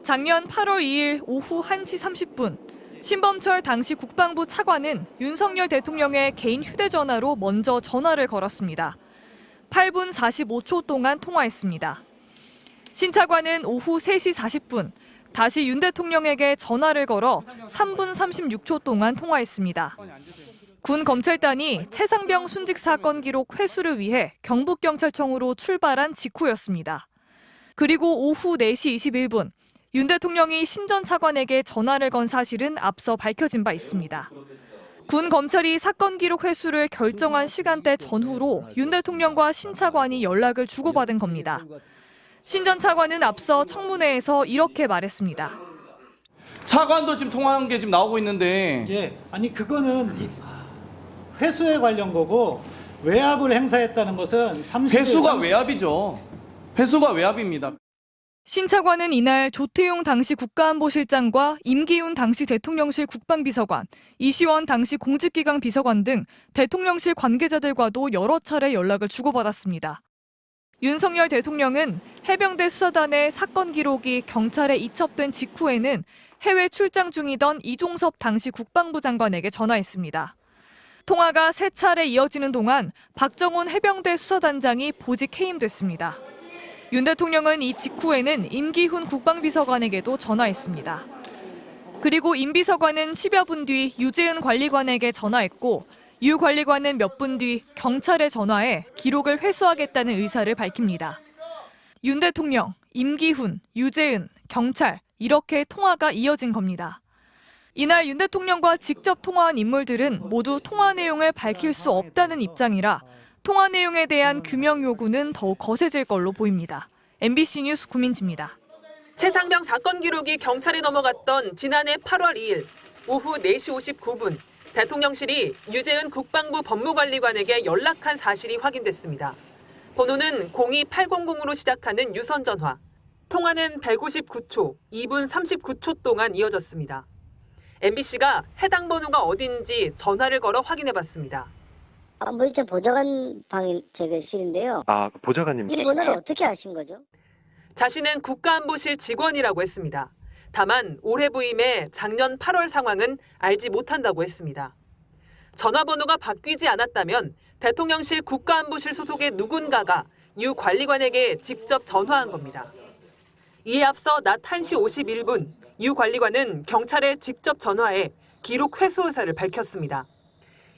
작년 8월 2일 오후 1시 30분, 신범철 당시 국방부 차관은 윤석열 대통령의 개인 휴대전화로 먼저 전화를 걸었습니다. 8분 45초 동안 통화했습니다. 신 차관은 오후 3시 40분, 다시 윤 대통령에게 전화를 걸어 3분 36초 동안 통화했습니다. 군 검찰단이 최상병 순직 사건 기록 회수를 위해 경북경찰청으로 출발한 직후였습니다. 그리고 오후 4시 21분, 윤 대통령이 신 전 차관에게 전화를 건 사실은 앞서 밝혀진 바 있습니다. 군 검찰이 사건 기록 회수를 결정한 시간대 전후로 윤 대통령과 신 차관이 연락을 주고받은 겁니다. 신 전 차관은 앞서 청문회에서 이렇게 말했습니다. 차관도 지금 통화한 게 지금 나오고 있는데. 예, 아니 그거는 회수에 관련 거고 외압을 행사했다는 것은 30일 회수가 외압이죠. 회수가 외압입니다. 신 차관은 이날 조태용 당시 국가안보실장과 임기훈 당시 대통령실 국방비서관, 이시원 당시 공직기강 비서관 등 대통령실 관계자들과도 여러 차례 연락을 주고받았습니다. 윤석열 대통령은 해병대 수사단의 사건 기록이 경찰에 이첩된 직후에는 해외 출장 중이던 이종섭 당시 국방부 장관에게 전화했습니다. 통화가 3차례 이어지는 동안 박정훈 해병대 수사단장이 보직 해임됐습니다. 윤 대통령은 이 직후에는 임기훈 국방비서관에게도 전화했습니다. 그리고 임 비서관은 10여 분 뒤 유재은 관리관에게 전화했고 유 관리관은 몇 분 뒤 경찰에 전화해 기록을 회수하겠다는 의사를 밝힙니다. 윤 대통령, 임기훈, 유재은, 경찰 이렇게 통화가 이어진 겁니다. 이날 윤 대통령과 직접 통화한 인물들은 모두 통화 내용을 밝힐 수 없다는 입장이라 통화 내용에 대한 규명 요구는 더욱 거세질 걸로 보입니다. MBC 뉴스 구민지입니다. 최상병 사건 기록이 경찰에 넘어갔던 지난해 8월 2일 오후 4시 59분 대통령실이 유재은 국방부 법무관리관에게 연락한 사실이 확인됐습니다. 번호는 02800으로 시작하는 유선 전화. 통화는 159초, 2분 39초 동안 이어졌습니다. MBC가 해당 번호가 어딘지 전화를 걸어 확인해봤습니다. 안보실장 보좌관 방이 실인데요. 보좌관님. 이 번호를 어떻게 아신 거죠? 자신은 국가안보실 직원이라고 했습니다. 다만 올해 부임해 작년 8월 상황은 알지 못한다고 했습니다. 전화번호가 바뀌지 않았다면 대통령실 국가안보실 소속의 누군가가 유 관리관에게 직접 전화한 겁니다. 이에 앞서 낮 1시 51분 유 관리관은 경찰에 직접 전화해 기록 회수 의사를 밝혔습니다.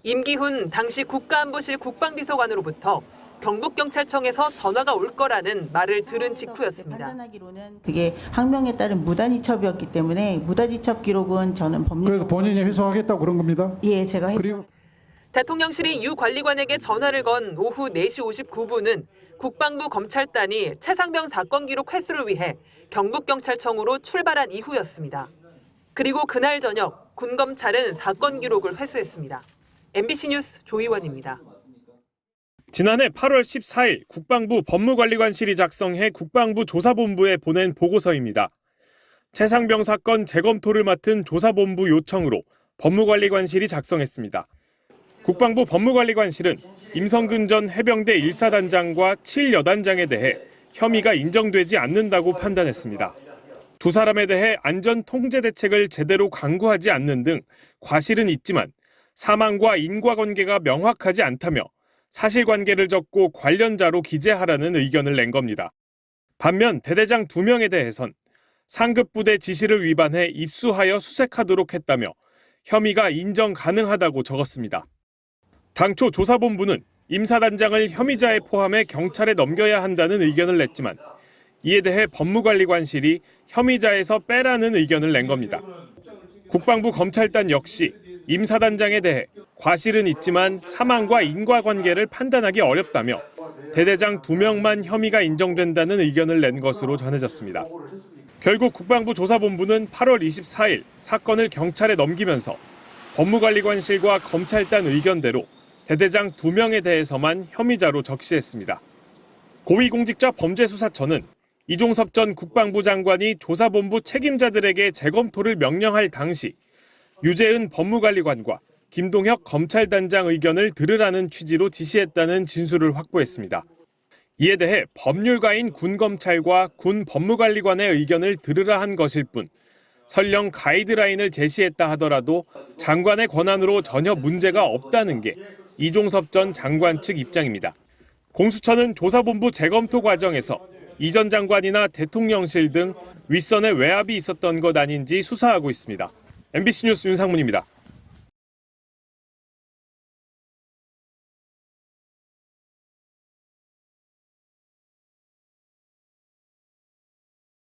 임기훈 당시 국가안보실 국방비서관으로부터 경북경찰청에서 전화가 올 거라는 말을 들은 직후였습니다. 판단하기로는 그게 항명에 따른 무단이첩이었기 때문에 무단이첩 기록은 저는 법률. 그래서 본인이 회수하겠다고 그런 겁니다. 예, 제가 그리고 대통령실이 유 관리관에게 전화를 건 오후 4시 59분은 국방부 검찰단이 최상병 사건 기록 회수를 위해 경북경찰청으로 출발한 이후였습니다. 그리고 그날 저녁 군검찰은 사건 기록을 회수했습니다. MBC 뉴스 조희원입니다. 지난해 8월 14일 국방부 법무관리관실이 작성해 국방부 조사본부에 보낸 보고서입니다. 최상병 사건 재검토를 맡은 조사본부 요청으로 법무관리관실이 작성했습니다. 국방부 법무관리관실은 임성근 전 해병대 1사단장과 7여단장에 대해 혐의가 인정되지 않는다고 판단했습니다. 두 사람에 대해 안전 통제 대책을 제대로 강구하지 않는 등 과실은 있지만 사망과 인과관계가 명확하지 않다며 사실관계를 적고 관련자로 기재하라는 의견을 낸 겁니다. 반면 대대장 2명에 대해선 상급부대 지시를 위반해 입수하여 수색하도록 했다며 혐의가 인정 가능하다고 적었습니다. 당초 조사본부는 임 사단장을 혐의자에 포함해 경찰에 넘겨야 한다는 의견을 냈지만 이에 대해 법무관리관실이 혐의자에서 빼라는 의견을 낸 겁니다. 국방부 검찰단 역시 임 사단장에 대해 과실은 있지만 사망과 인과관계를 판단하기 어렵다며 대대장 2명만 혐의가 인정된다는 의견을 낸 것으로 전해졌습니다. 결국 국방부 조사본부는 8월 24일 사건을 경찰에 넘기면서 법무관리관실과 검찰단 의견대로 대대장 2명에 대해서만 혐의자로 적시했습니다. 고위공직자 범죄수사처는 이종섭 전 국방부 장관이 조사본부 책임자들에게 재검토를 명령할 당시 유재은 법무관리관과 김동혁 검찰단장 의견을 들으라는 취지로 지시했다는 진술을 확보했습니다. 이에 대해 법률가인 군검찰과 군 법무관리관의 의견을 들으라 한 것일 뿐 설령 가이드라인을 제시했다 하더라도 장관의 권한으로 전혀 문제가 없다는 게 이종섭 전 장관 측 입장입니다. 공수처는 조사본부 재검토 과정에서 이 전 장관이나 대통령실 등 윗선에 외압이 있었던 것 아닌지 수사하고 있습니다. MBC 뉴스 윤상문입니다.